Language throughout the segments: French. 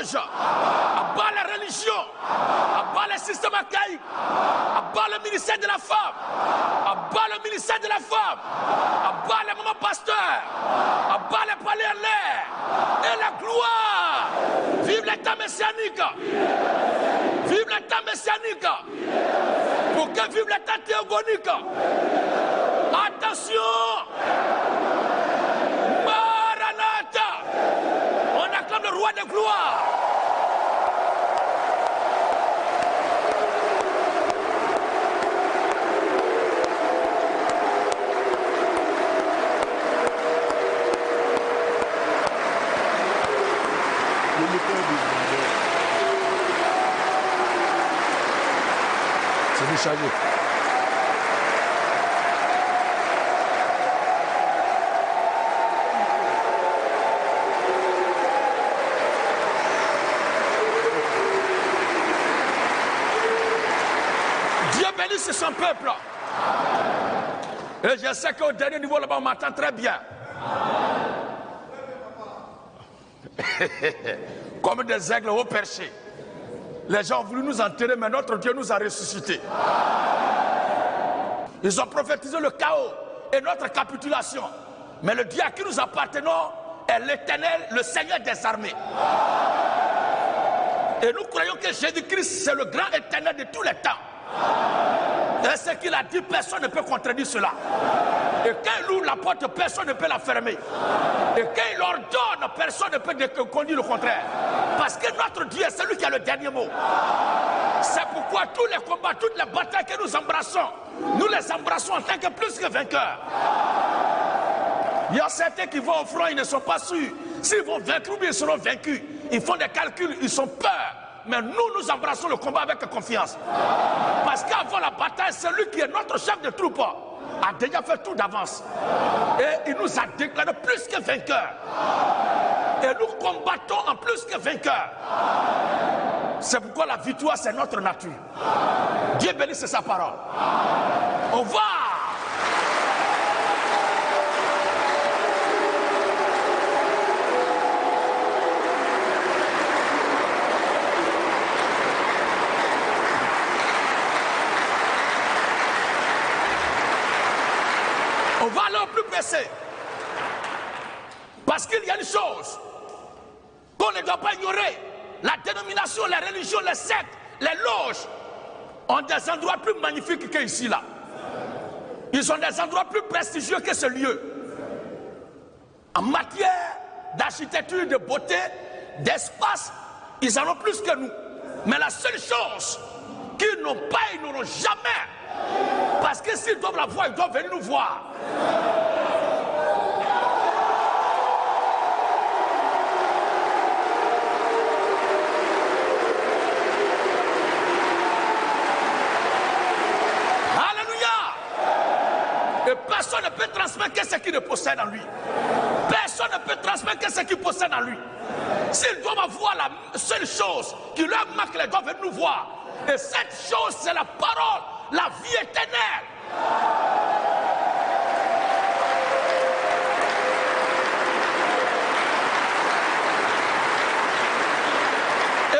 mensonges, abat les religions, abat les systèmes archaïques, abat le ministère de la femme, abat le ministère de la femme, abat les mamans pasteurs, abat les palais en l'air, et la gloire. Vive l'État messianique, vive l'État messianique, pour que vive l'État théogonique. Attention, Maranatha, on acclame le roi de gloire. C'est du chargé. Dieu bénisse son peuple. Et je sais qu'au dernier niveau là-bas, on m'entend très bien. Comme des aigles haut perchés. Les gens ont voulu nous enterrer, mais notre Dieu nous a ressuscités. Ils ont prophétisé le chaos et notre capitulation. Mais le Dieu à qui nous appartenons est l'Éternel, le Seigneur des armées. Et nous croyons que Jésus-Christ, c'est le grand éternel de tous les temps. Et ce qu'il a dit, personne ne peut contredire cela. Et quand il ouvre la porte, personne ne peut la fermer. Et quand il ordonne, personne ne peut conduire le contraire. Parce que notre Dieu est celui qui a le dernier mot. C'est pourquoi tous les combats, toutes les batailles que nous embrassons, nous les embrassons en tant que plus que vainqueurs. Il y a certains qui vont au front, ils ne sont pas sûrs. S'ils vont vaincre ou bien ils seront vaincus. Ils font des calculs, ils ont peur. Mais nous embrassons le combat avec confiance. Parce qu'avant la bataille, celui qui est notre chef de troupe a déjà fait tout d'avance. Et il nous a déclaré plus que vainqueurs. Et nous combattons en plus que vainqueurs. C'est pourquoi la victoire, c'est notre nature. Dieu bénisse sa parole. On va. On va aller au plus pressé. Parce qu'il y a une chose qu'on ne doit pas ignorer. La dénomination, les religions, les sectes, les loges ont des endroits plus magnifiques qu'ici là. Ils ont des endroits plus prestigieux que ce lieu. En matière d'architecture, de beauté, d'espace, ils en ont plus que nous. Mais la seule chose qu'ils n'ont pas, ils n'auront jamais. Parce que s'ils doivent la voir, ils doivent venir nous voir. Et personne ne peut transmettre que ce qu'il ne possède en lui. Personne ne peut transmettre que ce qu'il possède en lui. S'ils doivent avoir la seule chose qui leur manque, ils doivent venir nous voir. Et cette chose, c'est la parole, la vie éternelle.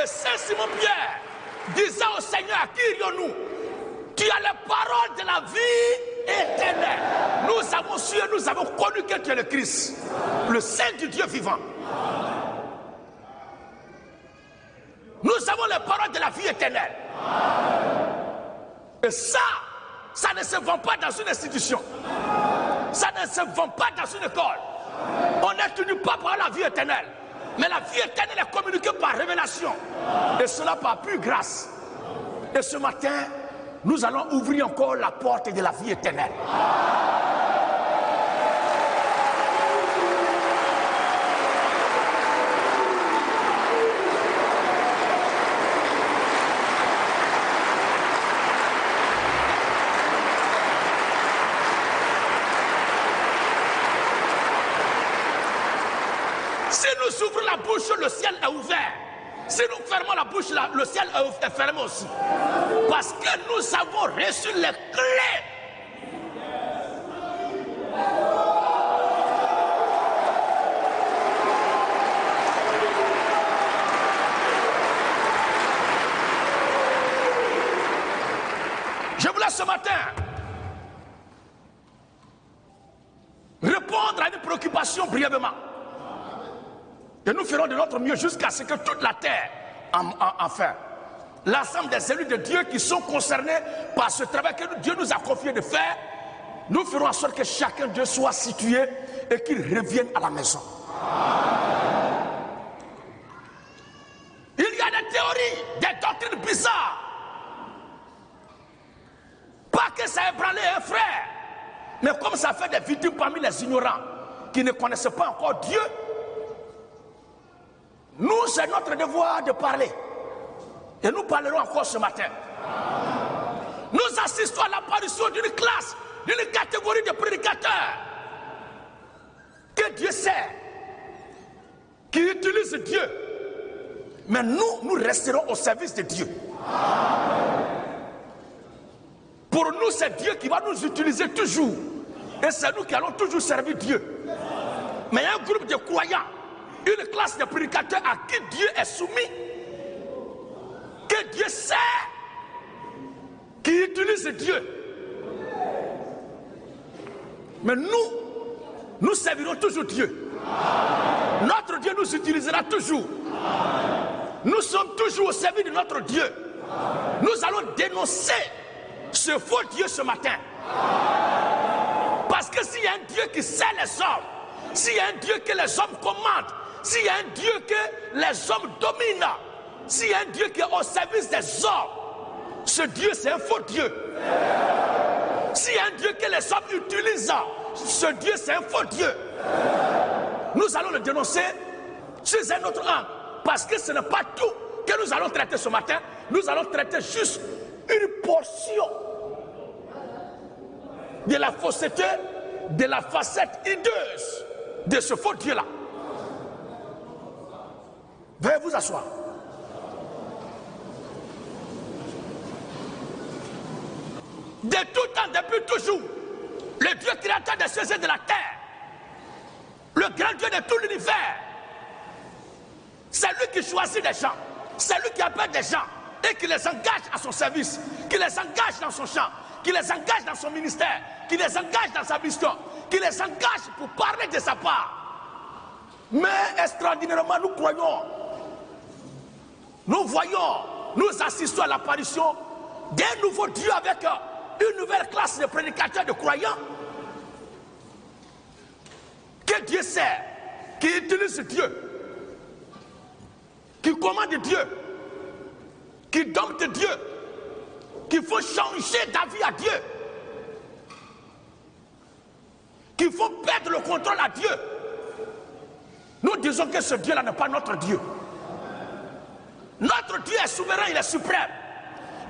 Et Saint Simon-Pierre disait au Seigneur, à qui irions-nous? Tu as les paroles de la vie éternelle. Nous avons su et nous avons connu que tu es le Christ, le Saint du Dieu vivant. Nous avons les paroles de la vie éternelle. Et ça ne se vend pas dans une institution. Ça ne se vend pas dans une école. On n'est tenu pas par la vie éternelle. Mais la vie éternelle est communiquée par révélation. Et cela par pure grâce. Et ce matin, nous allons ouvrir encore la porte de la vie éternelle. Si nous ouvrons la bouche, le ciel est ouvert. Si nous fermons la bouche, le ciel est fermé aussi. Parce que nous avons reçu les clés. ce matin répondre à une préoccupation brièvement. Et nous ferons de notre mieux jusqu'à ce que toute la terre enfin, l'ensemble des élus de Dieu qui sont concernés par ce travail que Dieu nous a confié de faire, nous ferons en sorte que chacun d'eux soit situé et qu'il revienne à la maison. Il y a des théories, des doctrines bizarres. Pas que ça ait ébranlé un frère, mais comme ça fait des victimes parmi les ignorants qui ne connaissent pas encore Dieu, nous, c'est notre devoir de parler. Et nous parlerons encore ce matin. Nous assistons à l'apparition d'une classe, d'une catégorie de prédicateurs que Dieu sait, qui utilisent Dieu. Mais nous resterons au service de Dieu. Pour nous, c'est Dieu qui va nous utiliser toujours. Et c'est nous qui allons toujours servir Dieu. Mais il y a un groupe de croyants, une classe de prédicateurs à qui Dieu est soumis, que Dieu sait, qui utilise Dieu. Mais nous servirons toujours Dieu. Notre Dieu nous utilisera toujours. Nous sommes toujours au service de notre Dieu. Nous allons dénoncer ce faux Dieu ce matin. Parce que s'il y a un Dieu qui sait les hommes, s'il y a un Dieu que les hommes commandent, s'il y a un Dieu que les hommes dominent, s'il y a un Dieu qui est au service des hommes, ce Dieu c'est un faux Dieu. S'il y a un Dieu que les hommes utilisent, ce Dieu c'est un faux Dieu. Nous allons le dénoncer sous un autre angle. Parce que ce n'est pas tout que nous allons traiter ce matin. Nous allons traiter juste une portion de la fausseté, de la facette hideuse de ce faux Dieu-là. Veuillez vous asseoir. De tout temps, depuis toujours, le Dieu créateur des cieux et de la terre, le grand Dieu de tout l'univers, c'est lui qui choisit des gens, c'est lui qui appelle des gens et qui les engage à son service, qui les engage dans son champ, qui les engage dans son ministère, qui les engage dans sa mission, qui les engage pour parler de sa part. Mais extraordinairement, nous croyons, nous voyons, nous assistons à l'apparition d'un nouveau Dieu avec une nouvelle classe de prédicateurs, de croyants, que Dieu sait, qui utilise Dieu, qui commande Dieu, qui dompte Dieu, qu'il faut changer d'avis à Dieu, qu'il faut perdre le contrôle à Dieu. Nous disons que ce Dieu-là n'est pas notre Dieu. Notre Dieu est souverain, il est suprême.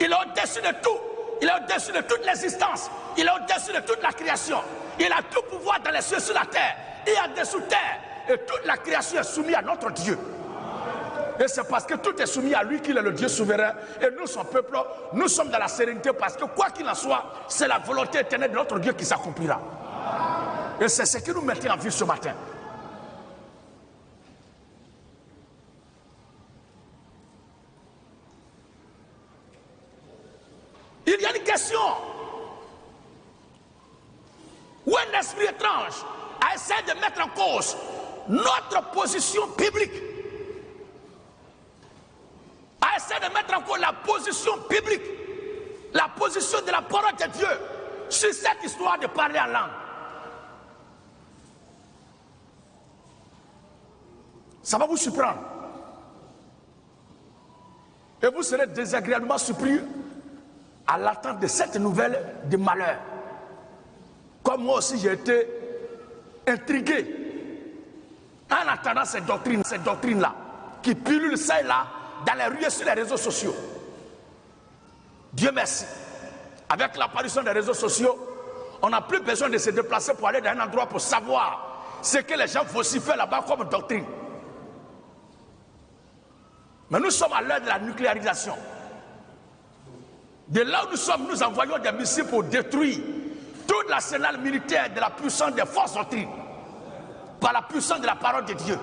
Il est au-dessus de tout. Il est au-dessus de toute l'existence. Il est au-dessus de toute la création. Il a tout pouvoir dans les cieux et sur la terre. Et en-dessous terre. Et toute la création est soumise à notre Dieu. Et c'est parce que tout est soumis à lui qu'il est le Dieu souverain. Et nous, son peuple, nous sommes dans la sérénité parce que quoi qu'il en soit, c'est la volonté éternelle de notre Dieu qui s'accomplira. Et c'est ce qui nous mettait en vue ce matin. Il y a une question où un esprit étrange a essayé de mettre en cause notre position biblique, a essayé de mettre en cause la position biblique, la position de la parole de Dieu sur cette histoire de parler en langue. Ça va vous surprendre. Et vous serez désagréablement surpris à l'attente de cette nouvelle de malheur. Comme moi aussi j'ai été intrigué en attendant ces doctrines-là, qui pullulent ça et là dans les rues et sur les réseaux sociaux. Dieu merci. Avec l'apparition des réseaux sociaux, on n'a plus besoin de se déplacer pour aller dans un endroit pour savoir ce que les gens vocifèrent là-bas comme doctrine. Mais nous sommes à l'heure de la nucléarisation. De là où nous sommes, nous envoyons des missiles pour détruire tout l'arsenal militaire de la puissance des forces doctrines par la puissance de la parole de Dieu,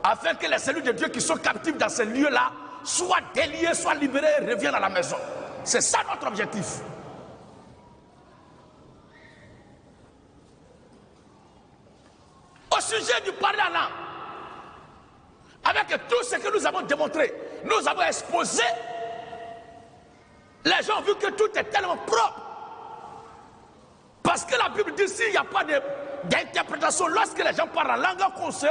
afin que les cellules de Dieu qui sont captives dans ces lieux-là soient déliées, soient libérées et reviennent à la maison. C'est ça notre objectif. sujet du parler en langue, avec tout ce que nous avons démontré, nous avons exposé, les gens ont vu que tout est tellement propre. Parce que la Bible dit s'il n'y a pas d'interprétation, lorsque les gens parlent en langue, qu'on sait.